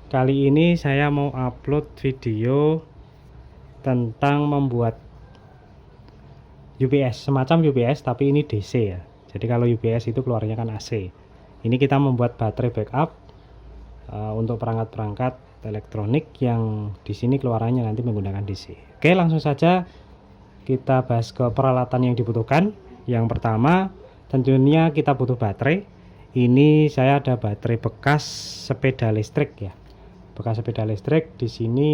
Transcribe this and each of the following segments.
Kali ini saya mau upload video tentang membuat UPS, semacam UPS tapi ini DC ya. Jadi kalau UPS itu keluarnya kan AC. Ini kita membuat baterai backup untuk perangkat-perangkat elektronik yang di sini keluarannya nanti menggunakan DC. Oke, langsung saja kita bahas ke peralatan yang dibutuhkan. Yang pertama, tentunya kita butuh baterai. Ini saya ada baterai bekas sepeda listrik ya. Bekas sepeda listrik di sini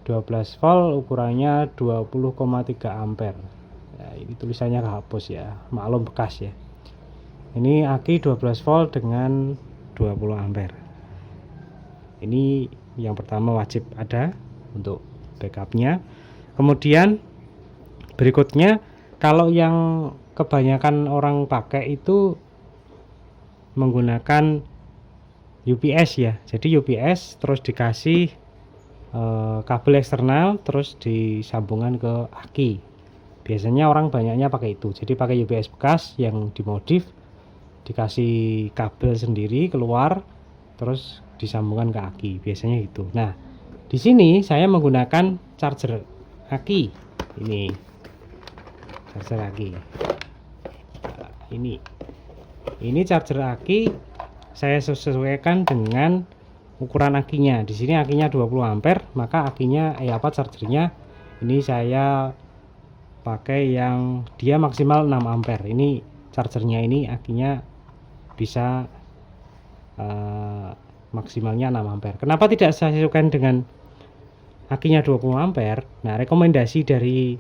12 volt, ukurannya 20,3 ampere. Ya, ini tulisannya kehapus ya, maklum bekas ya. Ini aki 12 volt dengan 20 ampere. Ini yang pertama wajib ada untuk backupnya. Kemudian berikutnya, kalau yang kebanyakan orang pakai itu menggunakan UPS ya. Jadi UPS terus dikasih kabel eksternal terus disambungkan ke aki. Biasanya orang banyaknya pakai itu. Jadi pakai UPS bekas yang dimodif, dikasih kabel sendiri keluar terus disambungkan ke aki. Biasanya itu. Nah, di sini saya menggunakan charger aki. Ini charger aki. Nah, ini charger aki saya sesuaikan dengan ukuran akinya. Di sini akinya 20 ampere, maka akinya chargernya ini saya pakai yang dia maksimal 6 ampere. Ini chargernya, ini akinya bisa maksimalnya 6 ampere. Kenapa tidak saya sesuaikan dengan akinya 20 ampere? Nah, rekomendasi dari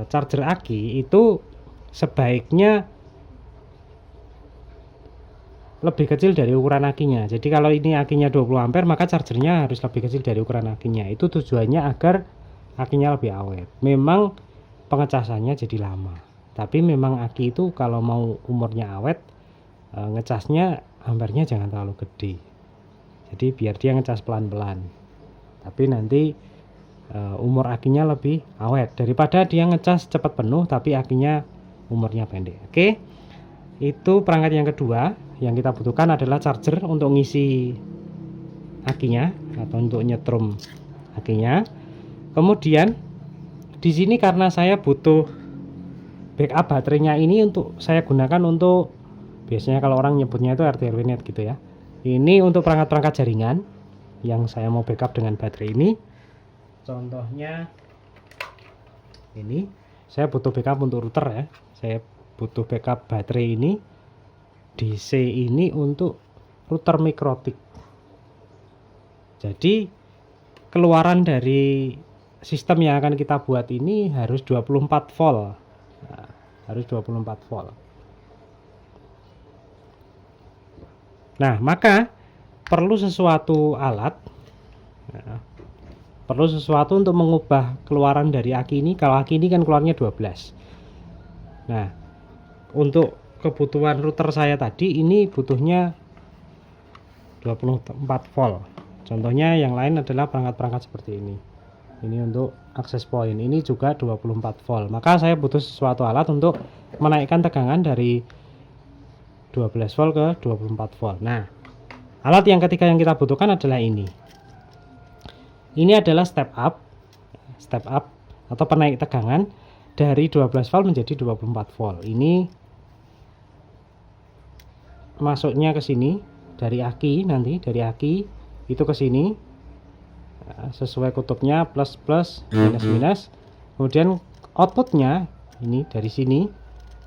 charger aki itu sebaiknya lebih kecil dari ukuran akinya. Jadi kalau ini akinya 20 ampere, maka chargernya harus lebih kecil dari ukuran akinya. Itu tujuannya agar akinya lebih awet. Memang pengecasannya jadi lama, tapi memang aki itu kalau mau umurnya awet, ngecasnya ampernya jangan terlalu gede. Jadi biar dia ngecas pelan-pelan, tapi nanti umur akinya lebih awet daripada dia ngecas cepat penuh tapi akinya umurnya pendek. Oke, itu perangkat yang kedua. Yang kita butuhkan adalah charger untuk ngisi akinya atau untuk nyetrum akinya. Kemudian di sini karena saya butuh backup baterainya, ini untuk saya gunakan untuk, biasanya kalau orang nyebutnya itu RT/RW net gitu ya. Ini untuk perangkat-perangkat jaringan yang saya mau backup dengan baterai ini. Contohnya ini saya butuh backup untuk router ya. Saya butuh backup baterai ini DC ini untuk router mikrotik. Jadi keluaran dari sistem yang akan kita buat ini harus 24 volt. Nah, harus 24 volt. Nah, maka perlu sesuatu alat. Nah, perlu sesuatu untuk mengubah keluaran dari aki ini. Kalau aki ini kan keluarnya 12. Nah, untuk kebutuhan router saya tadi ini butuhnya 24 volt. Contohnya yang lain adalah perangkat-perangkat seperti ini. Ini untuk access point, ini juga 24 volt. Maka saya butuh sesuatu alat untuk menaikkan tegangan dari 12 volt ke 24 volt. Nah, alat yang ketiga yang kita butuhkan adalah ini. Ini adalah step up atau penaik tegangan dari 12 volt menjadi 24 volt. Ini masuknya ke sini dari aki, nanti dari aki itu ke sini sesuai kutubnya, plus plus minus minus. Kemudian outputnya ini dari sini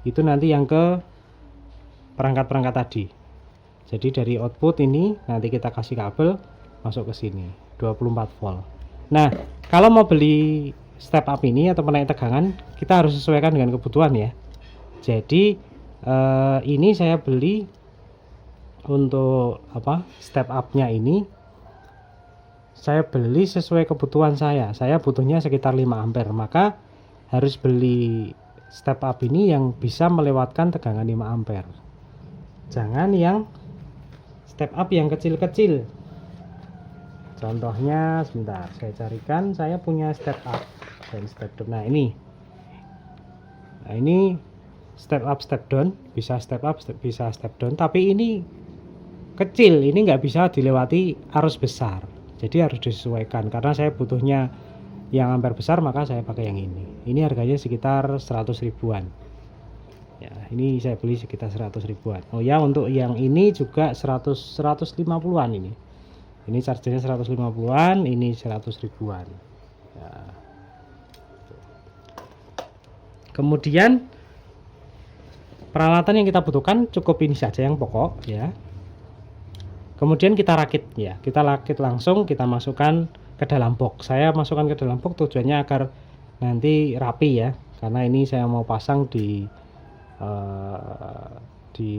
itu nanti yang ke perangkat-perangkat tadi. Jadi dari output ini nanti kita kasih kabel masuk ke sini 24 volt. Nah, kalau mau beli step up ini atau menaik tegangan, kita harus sesuaikan dengan kebutuhan ya. Jadi ini saya beli untuk step up-nya ini saya beli sesuai kebutuhan saya. Saya butuhnya sekitar 5 ampere, maka harus beli step up ini yang bisa melewatkan tegangan 5 ampere. Jangan yang step up yang kecil-kecil. Contohnya sebentar, saya carikan. Saya punya step up dan step down. Nah, ini step up step down, bisa step up bisa step down, tapi ini kecil ini nggak bisa dilewati arus besar, jadi harus disesuaikan. Karena saya butuhnya yang ampere besar, maka saya pakai yang ini harganya sekitar 100 ribuan ya. Ini saya beli sekitar 100 ribuan. Oh ya, untuk yang ini juga 150-an. Ini chargernya 150-an, ini 100 ribuan ya. Kemudian peralatan yang kita butuhkan cukup ini saja yang pokok ya. Kemudian kita rakit ya, kita rakit langsung, kita masukkan ke dalam box. Saya masukkan ke dalam box tujuannya agar nanti rapi ya, karena ini saya mau pasang di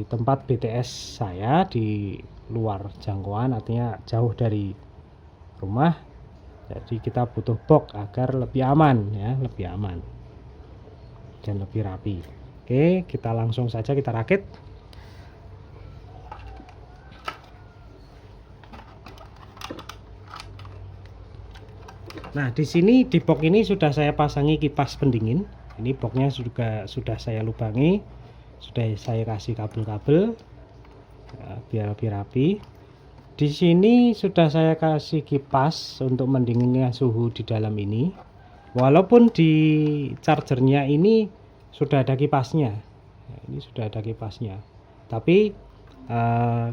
tempat BTS saya di luar jangkauan, artinya jauh dari rumah. Jadi kita butuh box agar lebih aman ya, lebih aman dan lebih rapi. Oke, kita langsung saja kita rakit. Nah, di sini di box ini sudah saya pasangi kipas pendingin. Ini boxnya juga sudah saya lubangi, sudah saya kasih kabel-kabel ya, biar lebih rapi. Di sini sudah saya kasih kipas untuk mendinginnya suhu di dalam ini. Walaupun di chargernya ini sudah ada kipasnya, ini sudah ada kipasnya, tapi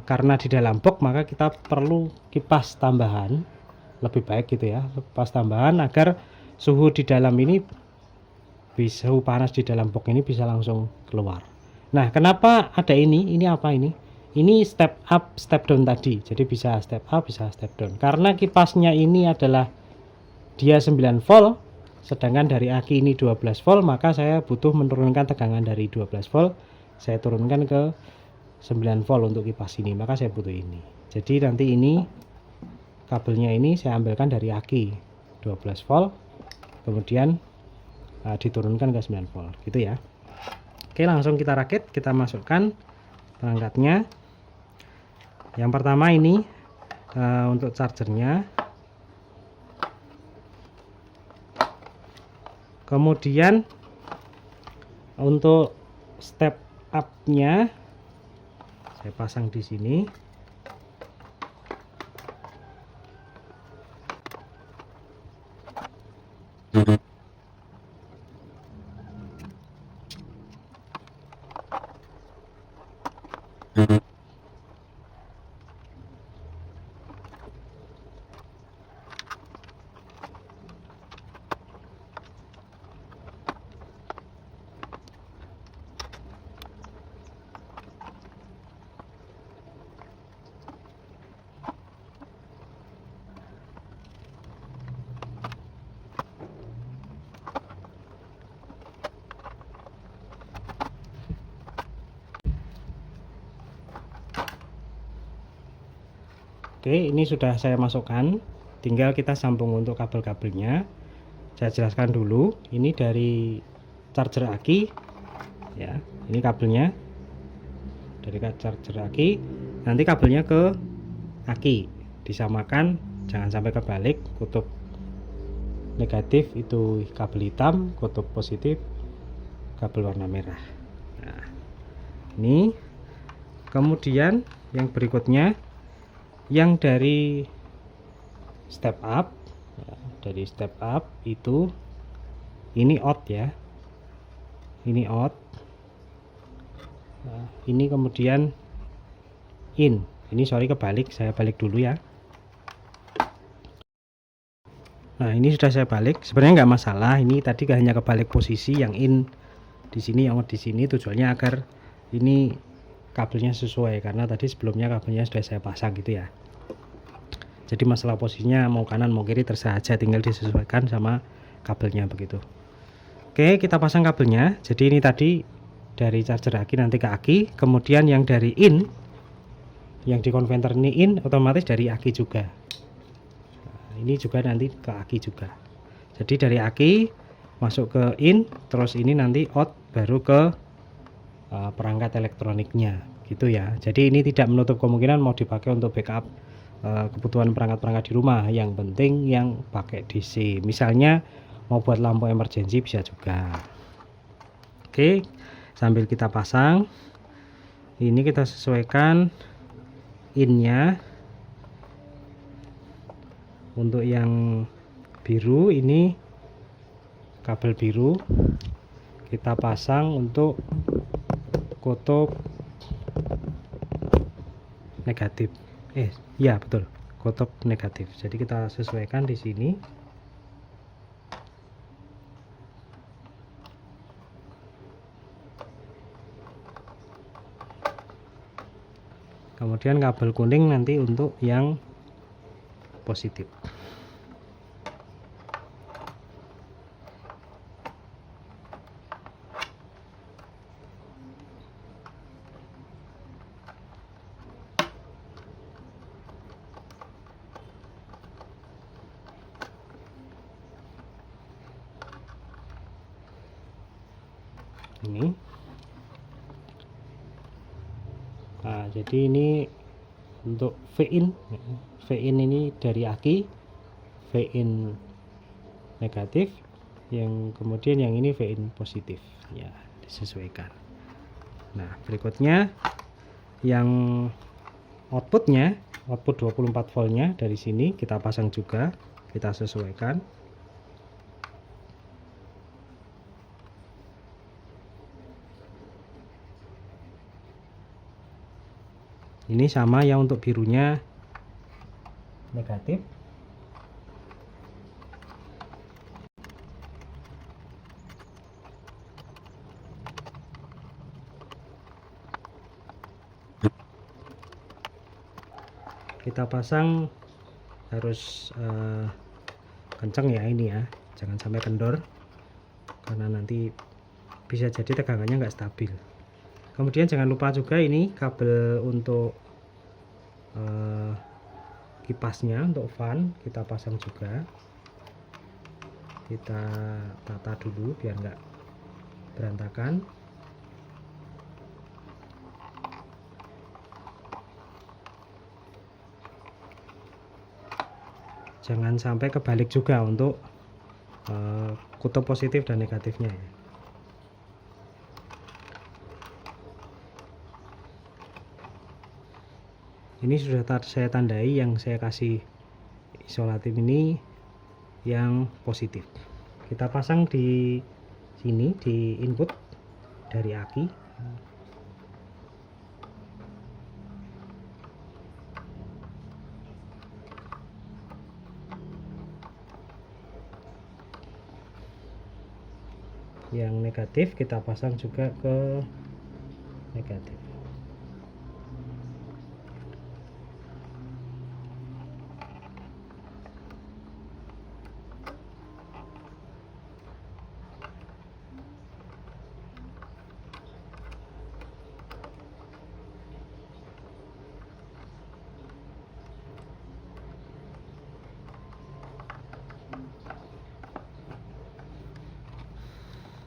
karena di dalam box maka kita perlu kipas tambahan, lebih baik gitu ya, kipas tambahan agar suhu di dalam ini bisa, suhu panas di dalam box ini bisa langsung keluar. Nah, kenapa ada ini? Ini apa ini? Ini step up, step down tadi. Jadi bisa step up, bisa step down. Karena kipasnya ini adalah dia 9 volt, sedangkan dari aki ini 12 volt, maka saya butuh menurunkan tegangan dari 12 volt, saya turunkan ke 9 volt untuk kipas ini, maka saya butuh ini. Jadi nanti ini kabelnya ini saya ambilkan dari aki 12 volt, kemudian diturunkan ke 9 volt gitu ya. Oke, langsung kita rakit, kita masukkan perangkatnya. Yang pertama ini untuk chargernya. Kemudian untuk step up-nya saya pasang di sini. Oke, ini sudah saya masukkan, tinggal kita sambung untuk kabel-kabelnya. Saya jelaskan dulu, ini dari charger aki ya, ini kabelnya dari charger aki, nanti kabelnya ke aki disamakan, jangan sampai kebalik. Kutub negatif itu kabel hitam, kutub positif kabel warna merah. Nah, ini kemudian yang berikutnya yang dari step up ya, dari step up itu ini out ya, ini out. Nah, ini kemudian in, ini sorry kebalik, saya balik dulu ya. Nah, ini sudah saya balik, sebenarnya nggak masalah, ini tadi hanya kebalik posisi, yang in di sini, yang out di sini, tujuannya agar ini kabelnya sesuai, karena tadi sebelumnya kabelnya sudah saya pasang gitu ya. Jadi masalah posisinya mau kanan mau kiri terserah aja, tinggal disesuaikan sama kabelnya begitu. Oke, kita pasang kabelnya. Jadi ini tadi dari charger aki nanti ke aki, kemudian yang dari in, yang di konverter ini in, otomatis dari aki juga. Nah, ini juga nanti ke aki juga. Jadi dari aki masuk ke in, terus ini nanti out baru ke perangkat elektroniknya gitu ya. Jadi ini tidak menutup kemungkinan mau dipakai untuk backup kebutuhan perangkat-perangkat di rumah, yang penting yang pakai DC, misalnya mau buat lampu emergency bisa juga. Oke, sambil kita pasang ini kita sesuaikan innya. Untuk yang biru ini kabel biru kita pasang untuk kutub negatif. Ya betul, kutub negatif. Jadi kita sesuaikan di sini. Kemudian kabel kuning nanti untuk yang positif. Ini. Nah, jadi ini untuk V-in ini dari aki, V-in negatif, yang kemudian yang ini V-in positif ya, disesuaikan. Nah, berikutnya yang outputnya, output 24 voltnya dari sini kita pasang juga, kita sesuaikan. Ini sama yang untuk birunya negatif. Kita pasang harus kenceng ya ini ya, jangan sampai kendor karena nanti bisa jadi tegangannya nggak stabil. Kemudian jangan lupa juga ini kabel untuk kipasnya, untuk fan kita pasang juga. Kita tata dulu biar nggak berantakan. Jangan sampai kebalik juga untuk kutub positif dan negatifnya ya. Ini sudah saya tandai, yang saya kasih isolatif ini yang positif. Kita pasang di sini di input dari aki. Yang negatif kita pasang juga ke negatif.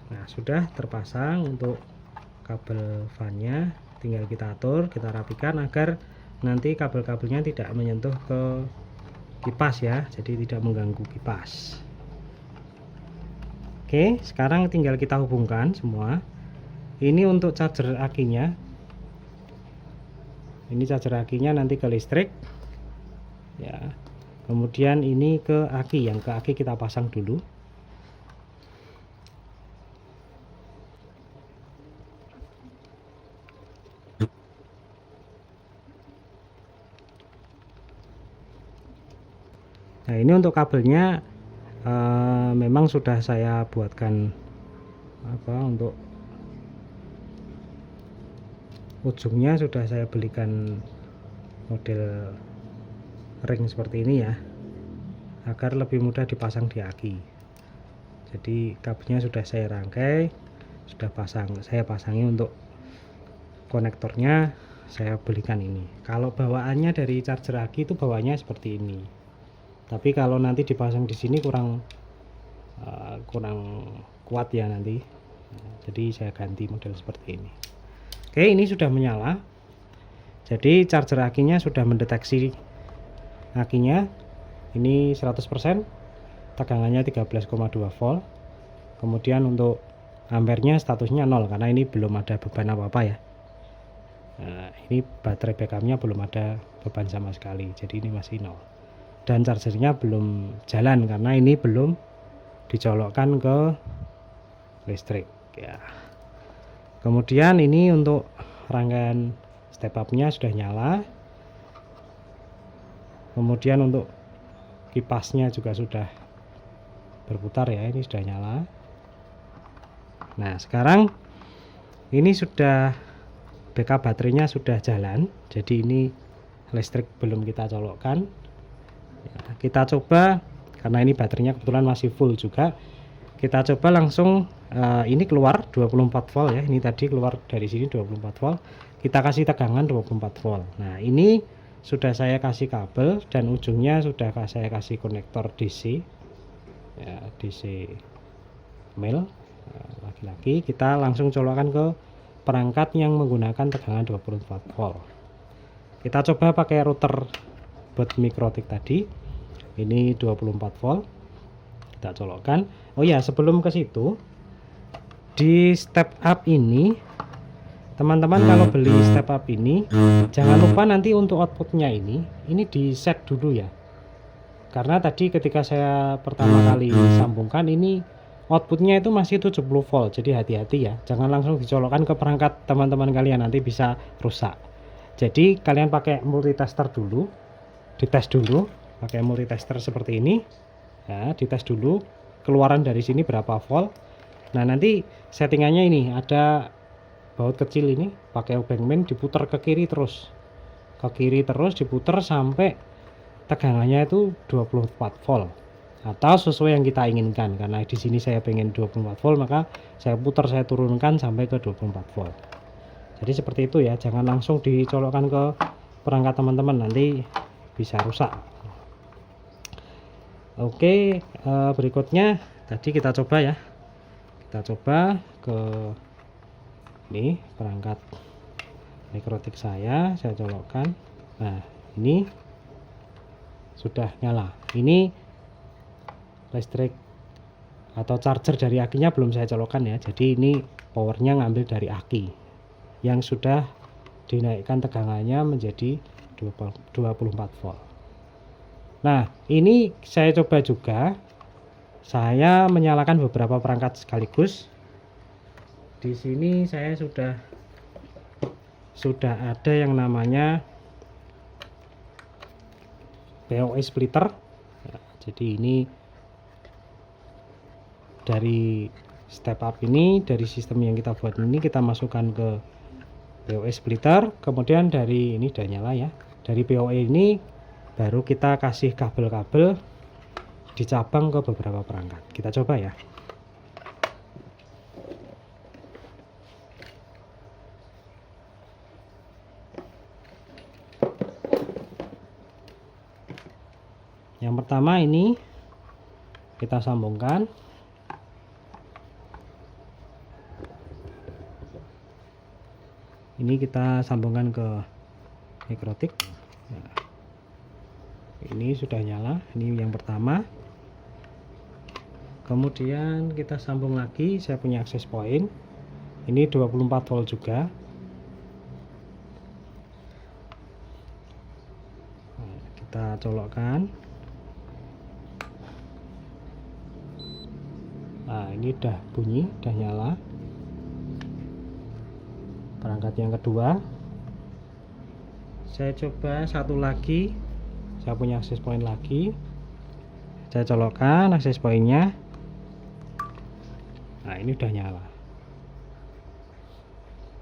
Nah, sudah terpasang untuk kabel fan-nya, tinggal kita atur, kita rapikan agar nanti kabel-kabelnya tidak menyentuh ke kipas ya, jadi tidak mengganggu kipas. Oke, sekarang tinggal kita hubungkan semua. Ini untuk charger akinya. Ini charger akinya nanti ke listrik ya. Kemudian ini ke aki, yang ke aki kita pasang dulu. Nah, ini untuk kabelnya memang sudah saya buatkan untuk ujungnya sudah saya belikan model ring seperti ini ya, agar lebih mudah dipasang di aki. Jadi kabelnya sudah saya rangkai, sudah saya pasangi. Untuk konektornya saya belikan ini. Kalau bawaannya dari charger aki itu bawaannya seperti ini, tapi kalau nanti dipasang di sini kurang kuat ya nanti. Jadi saya ganti model seperti ini. Oke, ini sudah menyala. Jadi charger akinya sudah mendeteksi akinya. Ini 100%, tegangannya 13,2 volt. Kemudian untuk ampernya statusnya 0 karena ini belum ada beban apa-apa ya. Nah, ini baterai backupnya belum ada beban sama sekali, jadi ini masih nol. Dan chargernya belum jalan karena ini belum dicolokkan ke listrik ya. Kemudian ini untuk rangkaian step up-nya sudah nyala. Kemudian untuk kipasnya juga sudah berputar ya, ini sudah nyala. Nah, sekarang ini sudah backup baterainya sudah jalan, jadi ini listrik belum kita colokkan ya. Kita coba, karena ini baterainya kebetulan masih full juga, kita coba langsung ini keluar 24 volt ya. Ini tadi keluar dari sini 24 volt, kita kasih tegangan 24 volt. Nah, ini sudah saya kasih kabel dan ujungnya sudah saya kasih konektor DC ya, DC male. Lagi-lagi kita langsung colokkan ke perangkat yang menggunakan tegangan 24 volt. Kita coba pakai router buat mikrotik tadi. Ini 24 volt. Kita colokkan. Oh ya, sebelum ke situ, di step up ini teman-teman kalau beli step up ini jangan lupa nanti untuk outputnya ini di set dulu ya. Karena tadi ketika saya pertama kali sambungkan ini outputnya itu masih 70 volt, jadi hati-hati ya, jangan langsung dicolokkan ke perangkat teman-teman kalian, nanti bisa rusak. Jadi kalian pakai multitester dulu, dites dulu pakai multitester seperti ini ya, dites dulu keluaran dari sini berapa volt. Nah, nanti settingannya ini ada baut kecil ini, pakai obeng main diputar ke kiri terus diputar sampai tegangannya itu 24 volt atau sesuai yang kita inginkan. Karena di sini saya pengen 24 volt, maka saya putar, saya turunkan sampai ke 24 volt. Jadi seperti itu ya, jangan langsung dicolokkan ke perangkat teman-teman, nanti bisa rusak. Oke, berikutnya tadi kita coba ya, kita coba ke ini perangkat mikrotik saya colokkan. Nah, ini sudah nyala. Ini listrik atau charger dari akinya belum saya colokkan ya, jadi ini powernya ngambil dari aki yang sudah dinaikkan tegangannya menjadi 24 volt. Nah, ini saya coba juga, saya menyalakan beberapa perangkat sekaligus. Di sini saya sudah ada yang namanya PoE splitter ya, jadi ini dari step up ini, dari sistem yang kita buat ini kita masukkan ke PoE splitter. Kemudian dari ini udah nyala ya, dari PoE ini baru kita kasih kabel-kabel dicabang ke beberapa perangkat. Kita coba ya. Yang pertama ini kita sambungkan. Ini kita sambungkan ke mikrotik. Nah, ini sudah nyala, ini yang pertama. Kemudian kita sambung lagi, saya punya access point. Ini 24 volt juga. Nah, kita colokkan. Nah, ini udah bunyi, udah nyala. Perangkat yang kedua, saya coba satu lagi, saya punya access point lagi, saya colokkan access pointnya. Nah, ini udah nyala.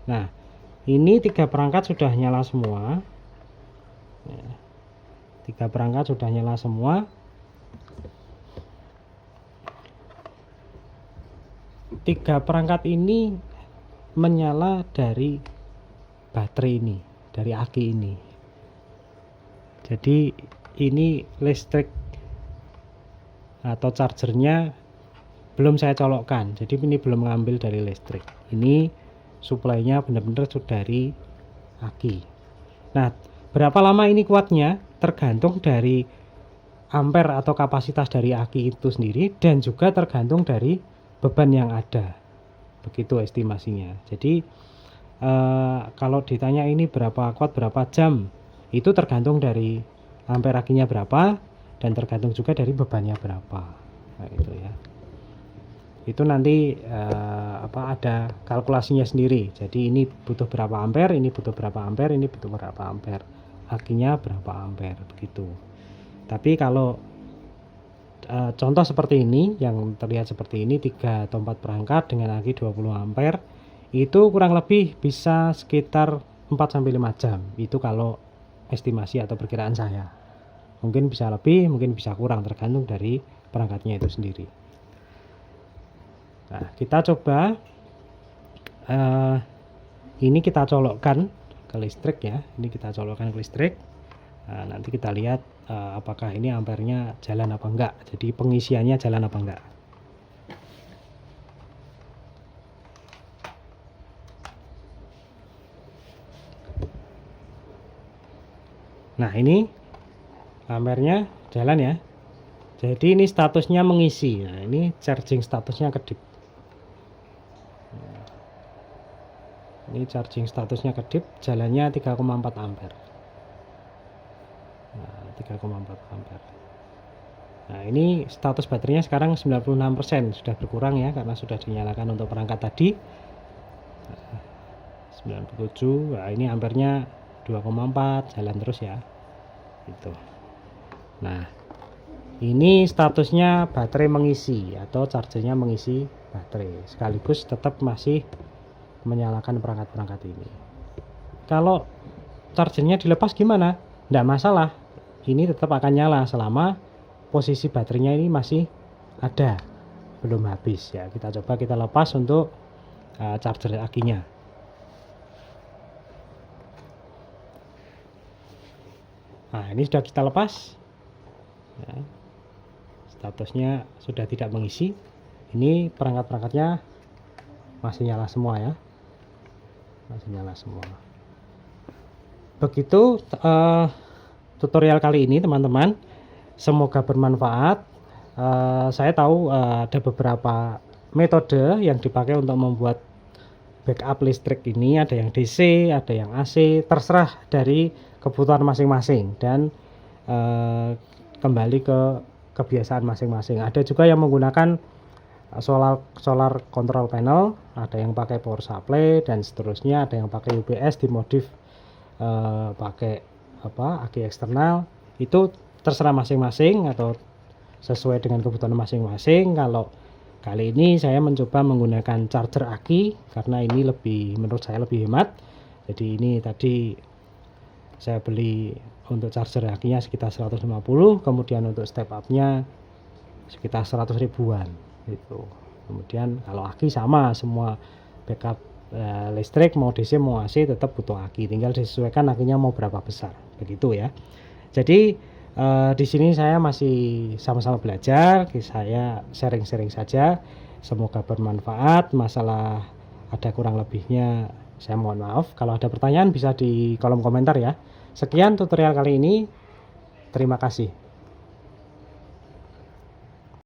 Nah, ini 3 perangkat sudah nyala semua ya, 3 perangkat sudah nyala semua. 3 perangkat ini menyala dari baterai ini, dari aki ini. Jadi ini listrik atau chargernya belum saya colokkan, jadi ini belum ngambil dari listrik. Ini suplainya benar-benar sudah dari aki. Nah, berapa lama ini kuatnya tergantung dari ampere atau kapasitas dari aki itu sendiri, dan juga tergantung dari beban yang ada. Begitu estimasinya. Jadi Kalau ditanya ini berapa kuat berapa jam, itu tergantung dari ampere akinya berapa dan tergantung juga dari bebannya berapa. Nah, itu ya. Itu nanti ada kalkulasinya sendiri. Jadi ini butuh berapa ampere, ini butuh berapa ampere, ini butuh berapa ampere, akinya berapa ampere, begitu. Tapi kalau contoh seperti ini yang terlihat seperti ini, 3 atau 4 perangkat dengan aki 20 ampere, itu kurang lebih bisa sekitar 4-5 jam. Itu kalau estimasi atau perkiraan saya. Mungkin bisa lebih, mungkin bisa kurang, tergantung dari perangkatnya itu sendiri. Nah, kita coba ini kita colokkan ke listrik ya. Ini kita colokkan ke listrik. Nah, nanti kita lihat apakah ini ampernya jalan apa enggak. Jadi pengisiannya jalan apa enggak. Nah, ini ampernya jalan ya. Jadi ini statusnya mengisi. Nah, ini charging statusnya kedip. Ini charging statusnya kedip, jalannya 3,4 ampere. Nah, 3,4 ampere. Nah, ini status baterainya sekarang 96%, sudah berkurang ya karena sudah dinyalakan untuk perangkat tadi. 97. Nah, ini ampernya 2,4, jalan terus ya. Gitu. Nah, ini statusnya baterai mengisi atau chargernya mengisi baterai, sekaligus tetap masih menyalakan perangkat-perangkat ini. Kalau chargernya dilepas gimana? Tidak masalah, ini tetap akan nyala selama posisi baterainya ini masih ada, belum habis ya. Kita coba kita lepas untuk charger akinya. Nah, ini sudah kita lepas ya. Statusnya sudah tidak mengisi. Ini perangkat-perangkatnya masih nyala semua ya, masih nyala semua. Begitu tutorial kali ini teman-teman, semoga bermanfaat. Saya tahu ada beberapa metode yang dipakai untuk membuat backup listrik ini, ada yang DC, ada yang AC, terserah dari kebutuhan masing-masing dan kembali ke kebiasaan masing-masing. Ada juga yang menggunakan solar control panel, ada yang pakai power supply dan seterusnya, ada yang pakai UPS dimodif pakai aki eksternal. Itu terserah masing-masing atau sesuai dengan kebutuhan masing-masing. Kalau kali ini saya mencoba menggunakan charger aki karena ini menurut saya lebih hemat. Jadi ini tadi saya beli untuk charger akinya sekitar 150, kemudian untuk step up-nya sekitar 100 ribuan gitu. Kemudian kalau aki sama semua backup listrik mau DC mau AC tetap butuh aki, tinggal disesuaikan akinya mau berapa besar begitu ya. Jadi di sini saya masih sama-sama belajar, saya sharing-sharing saja, semoga bermanfaat. Masalah ada kurang lebihnya saya mohon maaf. Kalau ada pertanyaan bisa di kolom komentar ya. Sekian tutorial kali ini, terima kasih.